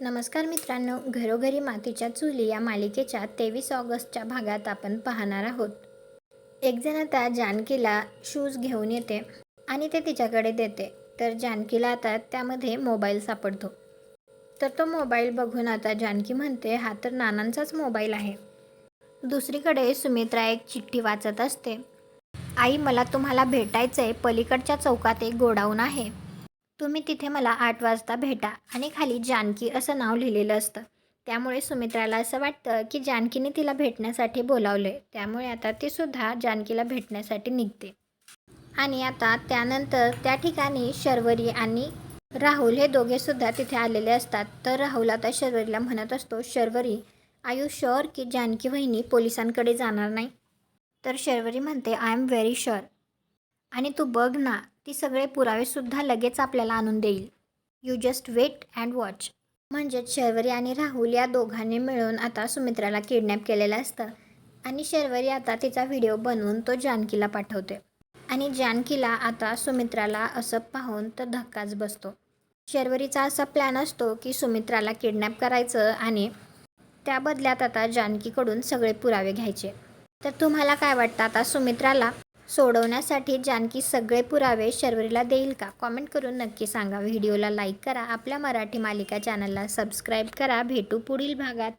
नमस्कार मित्रांनो, घरोघरी मातीच्या चुली या मालिकेच्या 23 ऑगस्टच्या भागात आपण पाहणार आहोत. एक जण आता जानकीला शूज घेऊन येते आणि ते तिच्याकडे देते. तर जानकीला आता त्यामध्ये मोबाईल सापडतो. तर तो मोबाईल बघून आता जानकी म्हणते, हा तर नानांचाच मोबाईल आहे. दुसरीकडे सुमित्रा एक चिठ्ठी वाचत असते. आई, मला तुम्हाला भेटायचंय. पलीकडच्या चौकात एक गोडाऊन आहे. तुम्ही तिथे मला 8 वाजता भेटा. आणि खाली जानकी असं नाव लिहिलेलं असतं. त्यामुळे सुमित्राला असं वाटतं की जानकीने तिला भेटण्यासाठी बोलावले. त्यामुळे आता ती सुद्धा जानकीला भेटण्यासाठी निघते. आणि आता त्यानंतर त्या ठिकाणी शर्वरी आणि राहुल हे दोघे सुद्धा तिथे आलेले असतात. तर राहुल आता शर्वरीला म्हणत असतो, शर्वरी, आय यू शुअर की जानकी वहिनी पोलिसांकडे जाणार नाही? तर शर्वरी म्हणते, आय एम व्हेरी शुअर. आणि तू बघ ना, ती सगळे पुरावेसुद्धा लगेच आपल्याला आणून देईल. You just wait and watch. म्हणजेच शर्वरी आणि राहुल या दोघांनी मिळून आता सुमित्राला किडनॅप केलेलं असतं. आणि शर्वरी आता तिचा व्हिडिओ बनवून तो जानकीला पाठवते. आणि जानकीला आता सुमित्राला असं पाहून तर धक्काच बसतो. शर्वरीचा असा प्लॅन असतो की सुमित्राला किडनॅप करायचं आणि त्या बदल्यात आता जानकीकडून सगळे पुरावे घ्यायचे. तर तुम्हाला काय वाटतं, आता सुमित्राला सोडवण्यासाठी जानकी सगळे पुरावे शर्वरीला देईल का? कॉमेंट करून नक्की सांगा. व्हिडिओला लाईक करा. आपल्या मराठी मालिका चॅनलला सबस्क्राईब करा. भेटू पुढील भागात.